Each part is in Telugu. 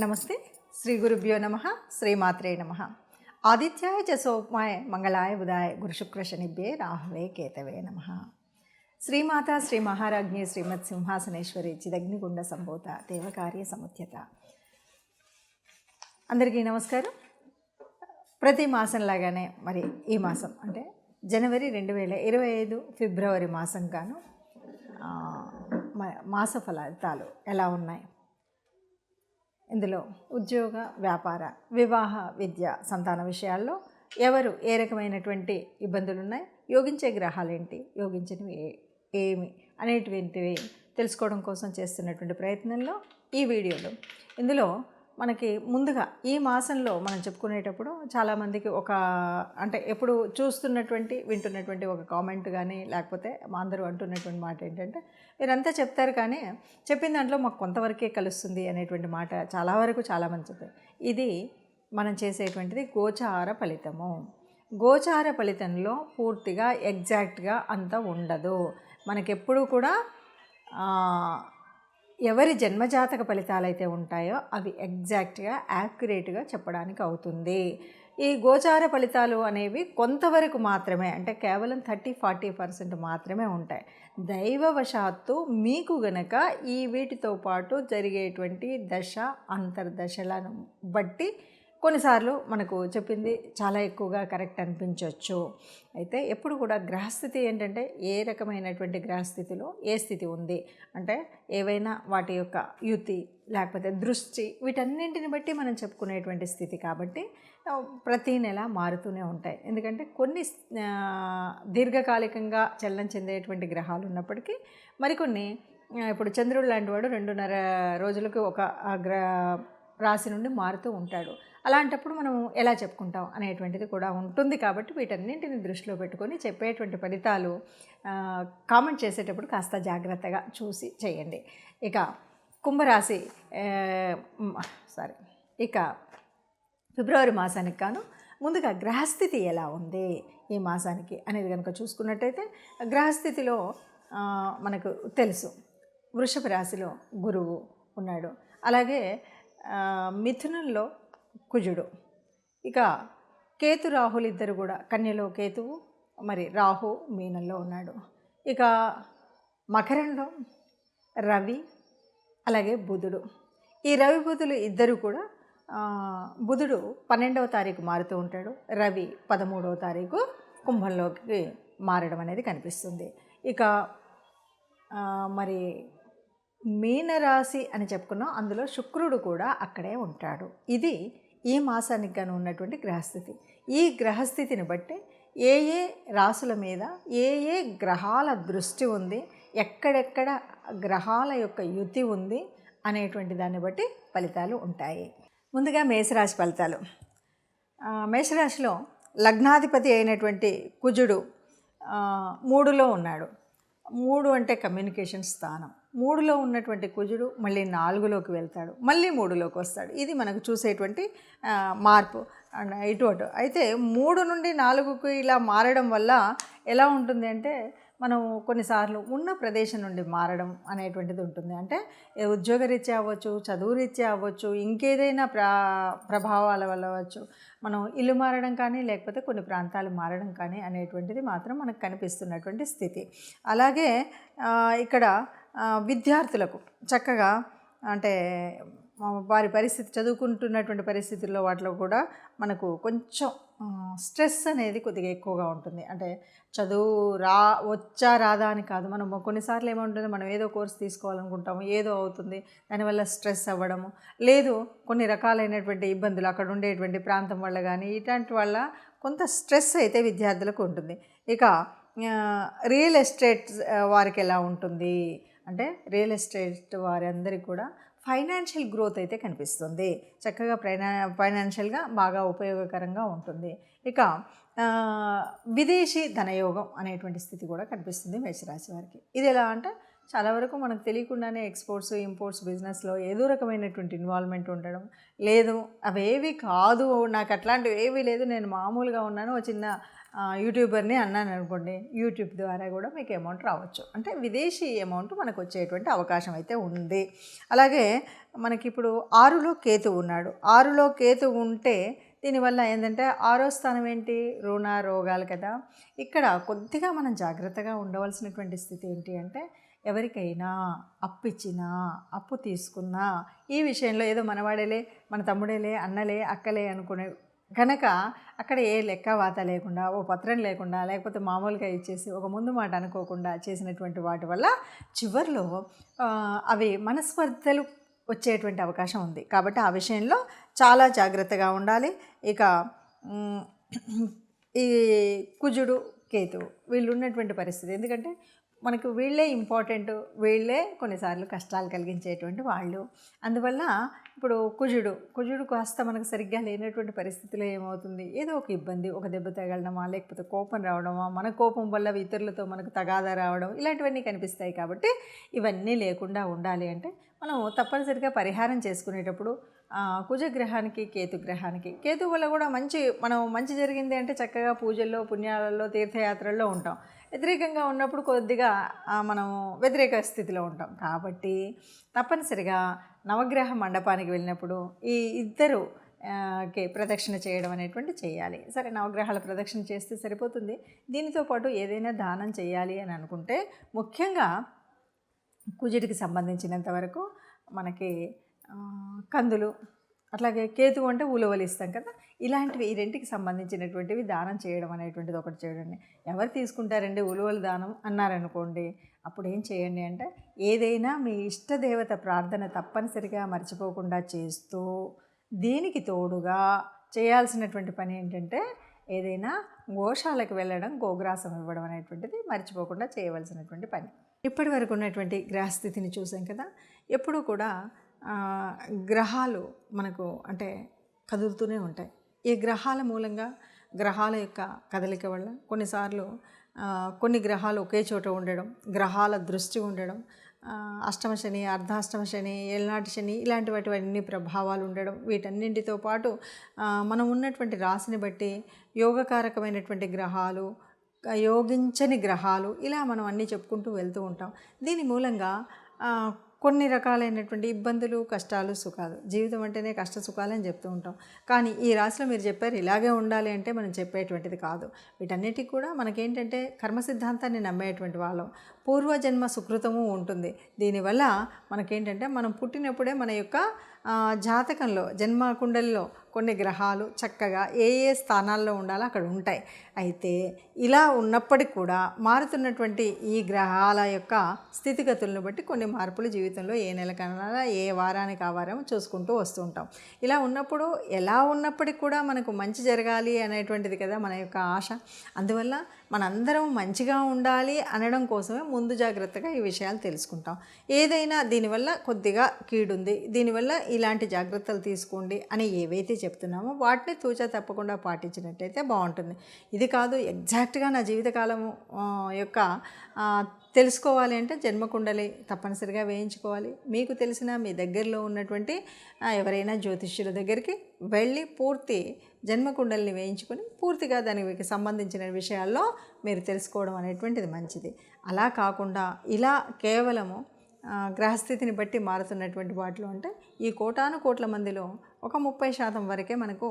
నమస్తే. శ్రీ గురుభ్యో నమ. శ్రీమాత్రే నమ. ఆదిత్యాయ చ సోమాయ మంగళాయ బుధాయ గురుశుక్ర శనిభ్యే రాహవే కేతవే నమ. శ్రీమాత శ్రీ మహారాజ్ఞి శ్రీమత్ సింహాసనేశ్వరి చిదగ్నిగుండ సంభూత దేవకార్య సముద్యత. అందరికీ నమస్కారం. ప్రతి మాసంలాగానే మరి ఈ మాసం అంటే జనవరి 2025 ఫిబ్రవరి మాసం గాను మాస ఫలితాలు ఎలా ఉన్నాయి, ఇందులో ఉద్యోగ, వ్యాపార, వివాహ, విద్య, సంతాన విషయాల్లో ఎవరు ఏ రకమైనటువంటి ఇబ్బందులు ఉన్నాయి, యోగించే గ్రహాలు ఏంటి, యోగించినవి ఏమి అనేటువంటివి తెలుసుకోవడం కోసం చేస్తున్నటువంటి ప్రయత్నంలో ఈ వీడియోలో ఇందులో మనకి ముందుగా ఈ మాసంలో మనం చెప్పుకునేటప్పుడు చాలామందికి అంటే ఎప్పుడు చూస్తున్నటువంటి వింటున్నటువంటి ఒక కామెంట్ కానీ లేకపోతే అందరూ అంటున్నటువంటి మాట ఏంటంటే, మీరంతా చెప్తారు కానీ చెప్పిన దాంట్లో మాకు కొంతవరకే కలుస్తుంది అనేటువంటి మాట చాలా వరకు చాలామంది చెప్పారు. ఇది మనం చేసేటువంటిది గోచార ఫలితము. గోచార ఫలితంలో పూర్తిగా ఎగ్జాక్ట్గా అంత ఉండదు. మనకెప్పుడు కూడా ఎవరి జన్మజాతక ఫలితాలు అయితే ఉంటాయో అవి ఎగ్జాక్ట్గా యాక్యురేట్గా చెప్పడానికి అవుతుంది. ఈ గోచార ఫలితాలు అనేవి కొంతవరకు మాత్రమే, అంటే కేవలం 30-40% మాత్రమే ఉంటాయి. దైవవశాత్తు మీకు గనక ఈ వీటితో పాటు జరిగేటువంటి దశ అంతర్దశలను బట్టి కొన్నిసార్లు మనకు చెప్పింది చాలా ఎక్కువగా కరెక్ట్ అనిపించవచ్చు. అయితే ఎప్పుడు కూడా గ్రహస్థితి ఏంటంటే ఏ రకమైనటువంటి గ్రహస్థితిలో ఏ స్థితి ఉంది అంటే ఏవైనా వాటి యొక్క యుతి లేకపోతే దృష్టి వీటన్నింటిని బట్టి మనం చెప్పుకునేటువంటి స్థితి కాబట్టి ప్రతీ నెల మారుతూనే ఉంటాయి. ఎందుకంటే కొన్ని దీర్ఘకాలికంగా చలనం చెందేటువంటి గ్రహాలు ఉన్నప్పటికీ మరికొన్ని ఇప్పుడు చంద్రుడు లాంటి వాడు 2.5 రోజులకు ఒక రాశి నుండి మారుతూ ఉంటాడు. అలాంటప్పుడు మనం ఎలా చెప్పుకుంటాం అనేటువంటిది కూడా ఉంటుంది. కాబట్టి వీటన్నింటిని దృష్టిలో పెట్టుకొని చెప్పేటువంటి ఫలితాలు కామెంట్ చేసేటప్పుడు కాస్త జాగ్రత్తగా చూసి చేయండి. కుంభరాశి ఇక ఫిబ్రవరి మాసానికి గాను ముందుగా గ్రహస్థితి ఎలా ఉంది ఈ మాసానికి అనేది కనుక చూసుకున్నట్టయితే, గ్రహస్థితిలో మనకు తెలుసు వృషభ రాశిలో గురువు ఉన్నాడు, అలాగే మిథునంలో కుజుడు, ఇక కేతు రాహులు ఇద్దరు కూడా కన్యలో కేతువు, మరి రాహు మీనంలో ఉన్నాడు. ఇక మకరంలో రవి, అలాగే బుధుడు. ఈ రవి బుధులు ఇద్దరు కూడా బుధుడు 12వ తారీఖు మారుతూ ఉంటాడు, రవి 13వ తారీఖు కుంభంలోకి మారడం అనేది కనిపిస్తుంది. ఇక మరి మీనరాశి అని చెప్పుకున్నాం, అందులో శుక్రుడు కూడా అక్కడే ఉంటాడు. ఇది ఈ మాసానికి గాను ఉన్నటువంటి గ్రహస్థితి. ఈ గ్రహస్థితిని బట్టి ఏ ఏ రాసుల మీద ఏ ఏ గ్రహాల దృష్టి ఉంది, ఎక్కడెక్కడ గ్రహాల యొక్క యుతి ఉంది అనేటువంటి దాన్ని బట్టి ఫలితాలు ఉంటాయి. ముందుగా మేషరాశి ఫలితాలు. మేషరాశిలో లగ్నాధిపతి అయినటువంటి కుజుడు 3లో ఉన్నాడు. 3 అంటే కమ్యూనికేషన్ స్థానం. 3లో ఉన్నటువంటి కుజుడు మళ్ళీ 4లోకి వెళ్తాడు, మళ్ళీ 3లోకి వస్తాడు. ఇది మనకు చూసేటువంటి మార్పు ఇటు అటు. అయితే 3 నుండి 4కు ఇలా మారడం వల్ల ఎలా ఉంటుంది అంటే, మనం కొన్నిసార్లు ఉన్న ప్రదేశం నుండి మారడం అనేటువంటిది ఉంటుంది. అంటే ఉద్యోగరీత్యా అవ్వచ్చు, చదువు రీత్యా అవ్వచ్చు, ఇంకేదైనా ప్రభావాల వల్ల అవ్వచ్చు, మనం ఇల్లు మారడం కానీ లేకపోతే కొన్ని ప్రాంతాలు మారడం కానీ అనేటువంటిది మాత్రం మనకు కనిపిస్తున్నటువంటి స్థితి. అలాగే ఇక్కడ విద్యార్థులకు చక్కగా అంటే వారి పరిస్థితి చదువుకుంటున్నటువంటి పరిస్థితుల్లో వాటిలో కూడా మనకు కొంచెం స్ట్రెస్ అనేది కొద్దిగా ఎక్కువగా ఉంటుంది. అంటే చదువు వచ్చా రాదా అని కాదు, మనం కొన్నిసార్లు ఏముంటుంది, మనం ఏదో కోర్స్ తీసుకోవాలనుకుంటాము, ఏదో అవుతుంది, దానివల్ల స్ట్రెస్ అవ్వడము, లేదు కొన్ని రకాలైనటువంటి ఇబ్బందులు అక్కడ ఉండేటువంటి ప్రాంతం వల్ల కానీ ఇట్లాంటి వల్ల కొంత స్ట్రెస్ అయితే విద్యార్థులకు ఉంటుంది. ఇక రియల్ ఎస్టేట్ వారికి ఎలా ఉంటుంది అంటే, రియల్ ఎస్టేట్ వారందరికీ కూడా ఫైనాన్షియల్ గ్రోత్ అయితే కనిపిస్తుంది. చక్కగా ఫైనాన్షియల్గా బాగా ఉపయోగకరంగా ఉంటుంది. ఇక విదేశీ ధనయోగం అనేటువంటి స్థితి కూడా కనిపిస్తుంది మేషరాశి వారికి. ఇది ఎలా అంటే, చాలా వరకు మనకు తెలియకుండానే ఎక్స్పోర్ట్స్ ఇంపోర్ట్స్ బిజినెస్లో ఏదో రకమైనటువంటి ఇన్వాల్వ్మెంట్ ఉండడం, లేదు అవేవి కాదు నాకు అట్లాంటివి ఏవీ లేదు, నేను మామూలుగా ఉన్నాను, ఒక చిన్న యూట్యూబర్ని అన్నాను అనుకోండి, యూట్యూబ్ ద్వారా కూడా మీకు అమౌంట్ రావచ్చు. అంటే విదేశీ అమౌంట్ మనకు వచ్చేటువంటి అవకాశం అయితే ఉంది. అలాగే మనకి ఇప్పుడు 6లో కేతు ఉన్నాడు. 6లో కేతు ఉంటే దీనివల్ల ఏంటంటే 6వ స్థానం ఏంటి, రుణ రోగాలు కదా. ఇక్కడ కొద్దిగా మనం జాగ్రత్తగా ఉండవలసినటువంటి స్థితి ఏంటి అంటే, ఎవరికైనా అప్పిచ్చినా అప్పు తీసుకున్నా ఈ విషయంలో ఏదో మనవాడేలే, మన తమ్ముడేలే, అన్నలే, అక్కలే అనుకునే కనుక అక్కడ ఏ లెక్క వాత లేకుండా, ఓ పత్రం లేకుండా, లేకపోతే మామూలుగా ఇచ్చేసి ఒక ముందు మాట అనుకోకుండా చేసినటువంటి వాటి వల్ల చివరిలో అవి మనస్పర్ధలు వచ్చేటువంటి అవకాశం ఉంది. కాబట్టి ఆ విషయంలో చాలా జాగ్రత్తగా ఉండాలి. ఇక ఈ కుజుడు కేతువు వీళ్ళు ఉన్నటువంటి పరిస్థితి, ఎందుకంటే మనకు వీళ్ళే ఇంపార్టెంట్, వీళ్ళే కొన్నిసార్లు కష్టాలు కలిగించేటువంటి వాళ్ళు. అందువల్ల ఇప్పుడు కుజుడు కాస్త మనకు సరిగ్గా లేనటువంటి పరిస్థితిలో ఏమవుతుంది, ఏదో ఒక ఇబ్బంది, ఒక దెబ్బ తగలడమా, లేకపోతే కోపం రావడమా, మన కోపం వల్ల ఇతరులతో మనకు తగాదా రావడం, ఇలాంటివన్నీ కనిపిస్తాయి. కాబట్టి ఇవన్నీ లేకుండా ఉండాలి అంటే మనం తప్పనిసరిగా పరిహారం చేసుకునేటప్పుడు కుజగ్రహానికి కేతు వల్ల కూడా మనం మంచి జరిగింది అంటే చక్కగా పూజల్లో, పుణ్యాలలో, తీర్థయాత్రల్లో ఉంటాం. వ్యతిరేకంగా ఉన్నప్పుడు కొద్దిగా మనం వ్యతిరేక స్థితిలో ఉంటాం. కాబట్టి తప్పనిసరిగా నవగ్రహ మండపానికి వెళ్ళినప్పుడు ఈ ఇద్దరు ప్రదక్షిణ చేయడం అనేటువంటి చేయాలి. సరే, నవగ్రహాల ప్రదక్షిణ చేస్తే సరిపోతుంది. దీనితో పాటు ఏదైనా దానం చేయాలి అని అనుకుంటే ముఖ్యంగా కుజుడికి సంబంధించినంత వరకు మనకి కందులు, అట్లాగే కేతువు అంటే ఉలవలు ఇస్తాం కదా, ఇలాంటివి ఈ రెంటికి సంబంధించినటువంటివి దానం చేయడం అనేటువంటిది ఒకటి చేయండి. ఎవరు తీసుకుంటారండి ఉలవలు దానం అన్నారనుకోండి, అప్పుడు ఏం చేయండి అంటే ఏదైనా మీ ఇష్టదేవత ప్రార్థన తప్పనిసరిగా మర్చిపోకుండా చేస్తూ, దీనికి తోడుగా చేయాల్సినటువంటి పని ఏంటంటే ఏదైనా గోశాలకు వెళ్ళడం, గోగ్రాసం ఇవ్వడం అనేటువంటిది మర్చిపోకుండా చేయవలసినటువంటి పని. ఇప్పటి వరకు ఉన్నటువంటి గ్రహస్థితిని చూసాం కదా. ఎప్పుడూ కూడా గ్రహాలు మనకు అంటే కదులుతూనే ఉంటాయి. ఈ గ్రహాల మూలంగా, గ్రహాల యొక్క కదలిక వల్ల కొన్నిసార్లు కొన్ని గ్రహాలు ఒకే చోట ఉండడం, గ్రహాల దృష్టి ఉండడం, అష్టమ శని, అర్ధాష్టమ శని, ఏళ్ళనాటి శని, ఇలాంటివన్నీ ప్రభావాలు ఉండడం, వీటన్నింటితో పాటు మనం ఉన్నటువంటి రాశిని బట్టి యోగకారకమైనటువంటి గ్రహాలు, యోగించని గ్రహాలు, ఇలా మనం అన్నీ చెప్పుకుంటూ వెళ్తూ ఉంటాం. దీని మూలంగా కొన్ని రకాలైనటువంటి ఇబ్బందులు, కష్టాలు, సుఖాలు, జీవితం అంటేనే కష్ట సుఖాలు అని చెప్తూ ఉంటాం. కానీ ఈ రాశిలో మీరు చెప్పారు ఇలాగే ఉండాలి అంటే మనం చెప్పేటువంటిది కాదు. వీటన్నిటికి కూడా మనకేంటంటే కర్మ సిద్ధాంతాన్ని నమ్మేటువంటి వాళ్ళం, పూర్వజన్మ సుకృతము ఉంటుంది. దీనివల్ల మనకేంటంటే మనం పుట్టినప్పుడే మన యొక్క జాతకంలో, జన్మ కుండలిలో కొన్ని గ్రహాలు చక్కగా ఏ స్థానాల్లో ఉండాలో అక్కడ ఉంటాయి. అయితే ఇలా ఉన్నప్పటికీ కూడా మారుతున్నటువంటి ఈ గ్రహాల యొక్క స్థితిగతులను బట్టి కొన్ని మార్పులు జీవితంలో ఏ నెల కన్నా ఏ వారానికి ఆ వారం చూసుకుంటూ వస్తూ ఉంటాం. ఇలా ఉన్నప్పుడు ఎలా ఉన్నప్పటికీ కూడా మనకు మంచి జరగాలి అనేటువంటిది కదా మన యొక్క ఆశ. అందువల్ల మనందరం మంచిగా ఉండాలి అనడం కోసమే ముందు జాగ్రత్తగా ఈ విషయాలు తెలుసుకుంటాం. ఏదైనా దీనివల్ల కొద్దిగా కీడుంది, దీనివల్ల ఇలాంటి జాగ్రత్తలు తీసుకోండి అని ఏవైతే చెప్తున్నామో వాటిని తూచా తప్పకుండా పాటించినట్టయితే బాగుంటుంది. ఇది కాదు ఎగ్జాక్ట్గా నా జీవితకాలం యొక్క తెలుసుకోవాలి అంటే జన్మకుండలి తప్పనిసరిగా వేయించుకోవాలి. మీకు తెలిసిన మీ దగ్గరలో ఉన్నటువంటి ఎవరైనా జ్యోతిష్యుల దగ్గరికి వెళ్ళి పూర్తి జన్మకుండలిని వేయించుకొని పూర్తిగా దానికి సంబంధించిన విషయాల్లో మీరు తెలుసుకోవడం అనేటువంటిది మంచిది. అలా కాకుండా ఇలా కేవలము గ్రహస్థితిని బట్టి మారుతున్నటువంటి వాటిలో అంటే ఈ కోట్ల మందిలో ఒక 30% వరకే మనకు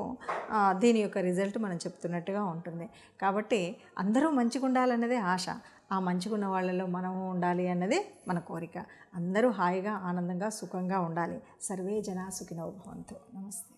దీని యొక్క రిజల్ట్ మనం చెప్తున్నట్టుగా ఉంటుంది. కాబట్టి అందరూ మంచిగా ఉండాలన్నదే ఆశ. ఆ మంచిగా ఉన్న వాళ్ళలో మనము ఉండాలి అన్నదే మన కోరిక. అందరూ హాయిగా, ఆనందంగా, సుఖంగా ఉండాలి. సర్వే జనా సుఖినో భవంతు. నమస్తే.